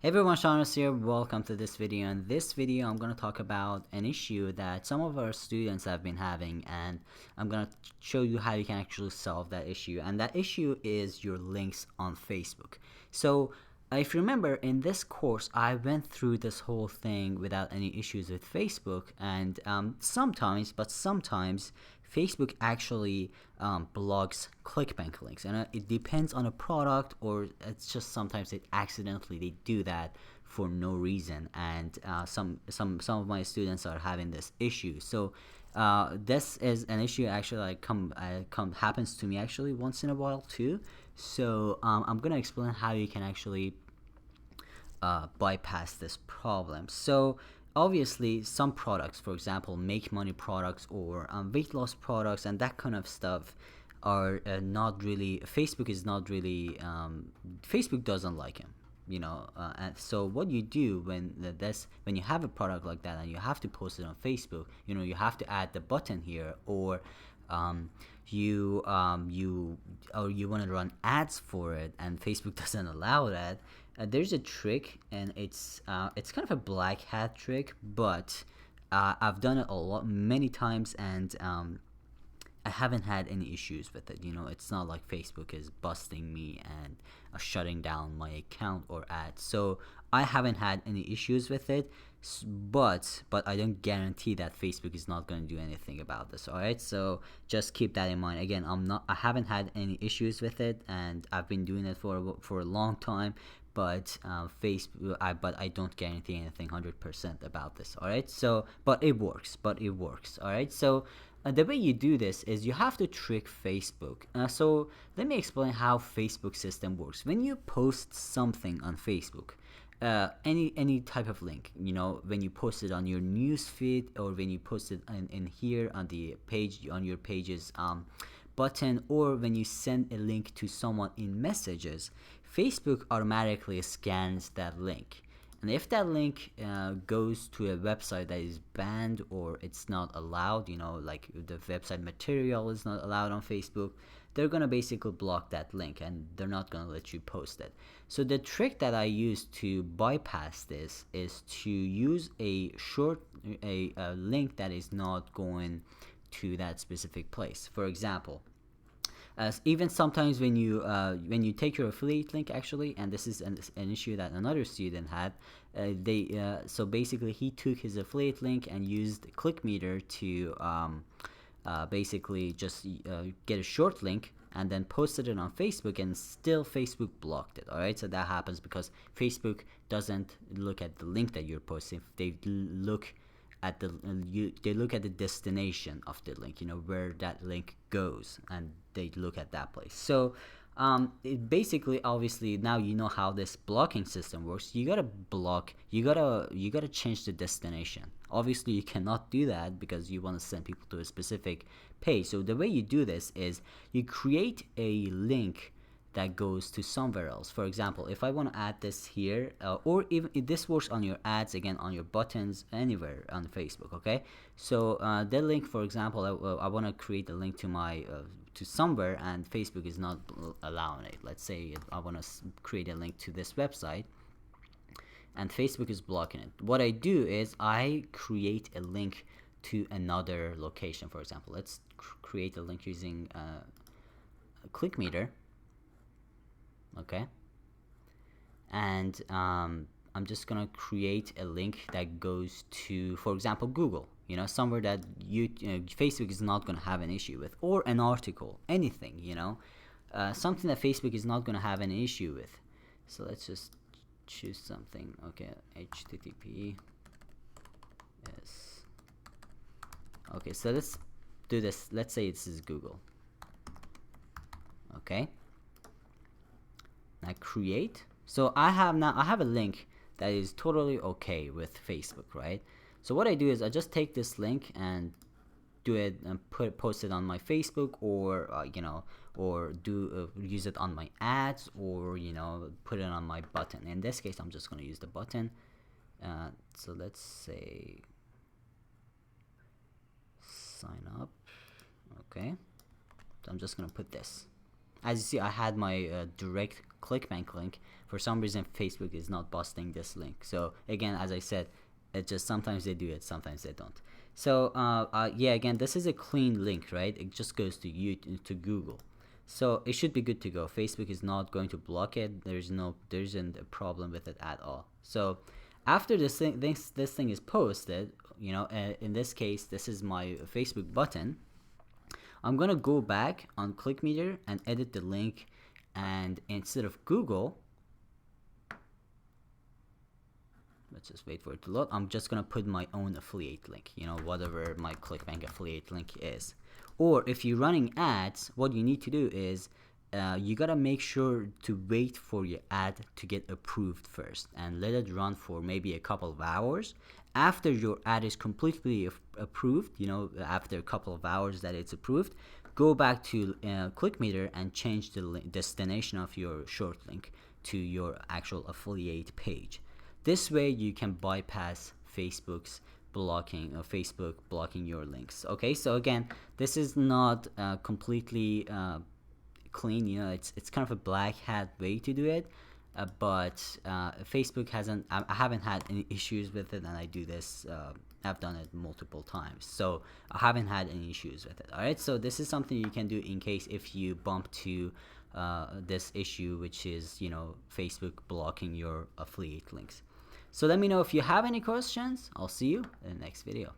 Hey everyone, Shaunus here. Welcome to this video. In this video, I'm going to talk about an issue that some of our students have been having, and I'm going to show you how you can actually solve that issue. And that issue is your links on Facebook. So if you remember, in this course, I went through this whole thing without any issues with Facebook, and sometimes Facebook actually blocks ClickBank links, and it depends on a product, or it's just sometimes it accidentally they do that for no reason, and some of my students are having this issue. So this is an issue actually happens to me actually once in a while too. So I'm gonna explain how you can actually bypass this problem. So obviously some products, for example make money products or weight loss products and that kind of stuff, are not really, Facebook is not really, Facebook doesn't like him, and so what you do when you have a product like that and you have to post it on Facebook, you have to add the button here, or um, you want to run ads for it and Facebook doesn't allow that. There's a trick, and it's kind of a black hat trick, but I've done it many times, and I haven't had any issues with it. It's not like Facebook is busting me and shutting down my account or ads. So I haven't had any issues with it, but I don't guarantee that Facebook is not going to do anything about this. All right, so just keep that in mind. Again, I haven't had any issues with it, and I've been doing it for a long time. But but I don't guarantee anything 100% about this. All right, so but it works. All right, so the way you do this is you have to trick Facebook. So let me explain how Facebook system works. When you post something on Facebook, any type of link, when you post it on your news feed, or when you post it in here on the page, on your pages button, or when you send a link to someone in messages, Facebook automatically scans that link. And if that link goes to a website that is banned or it's not allowed, like the website material is not allowed on Facebook, they're going to basically block that link and they're not going to let you post it. So the trick that I use to bypass this is to use a link that is not going to that specific place. For example, even sometimes when you take your affiliate link, actually, and this is an issue that another student had, so basically he took his affiliate link and used ClickMeter to basically just get a short link and then posted it on Facebook, and still Facebook blocked it. All right, so that happens because Facebook doesn't look at the link that you're posting. They look at they look at the destination of the link, where that link goes, and they look at that place. So it basically, obviously, now you know how this blocking system works. You gotta change the destination. Obviously you cannot do that because you want to send people to a specific page. So the way you do this is you create a link that goes to somewhere else. For example, if I want to add this here, or even if this works on your ads, again, on your buttons, anywhere on Facebook. Okay, so the link, for example, I want to create a link to my to somewhere, and Facebook is not allowing it. Let's say I want to create a link to this website and Facebook is blocking it. What I do is I create a link to another location. For example, let's create a link using ClickMeter. Okay, and I'm just gonna create a link that goes to, for example, Google, somewhere that Facebook is not gonna have an issue with, or an article, anything, something that Facebook is not gonna have an issue with. So let's just choose something. Okay, HTTP. Yes. Okay, so let's do this. Let's say this is Google. Okay, now create. So I have a link that is totally okay with Facebook, right? So what I do is I just take this link and do it and post it on my Facebook, or or use it on my ads, or put it on my button. In this case, I'm just going to use the button. So let's say sign up. Okay, so I'm just going to put this. As you see, I had my direct ClickBank link for some reason Facebook is not busting this link. So again, as I said, it just sometimes they do it, sometimes they don't. So yeah, again, this is a clean link, right? It just goes to you, to Google. So it should be good to go. Facebook is not going to block it. There isn't a problem with it at all. So after this thing is posted, in this case, this is my Facebook button. I'm gonna go back on ClickMeter and edit the link, and instead of Google, let's just wait for it to load. I'm just gonna put my own affiliate link, whatever my ClickBank affiliate link is. Or if you're running ads, what you need to do is you gotta make sure to wait for your ad to get approved first and let it run for maybe a couple of hours. After your ad is completely approved, after a couple of hours that it's approved, go back to ClickMeter and change the destination of your short link to your actual affiliate page. This way you can bypass Facebook blocking your links. Okay, so again, this is not completely clean. It's kind of a black hat way to do it, but Facebook hasn't. I haven't had any issues with it, and I do this. I've done it multiple times, so I haven't had any issues with it. All right, so this is something you can do in case if you bump to this issue, which is Facebook blocking your affiliate links. So let me know if you have any questions. I'll see you in the next video.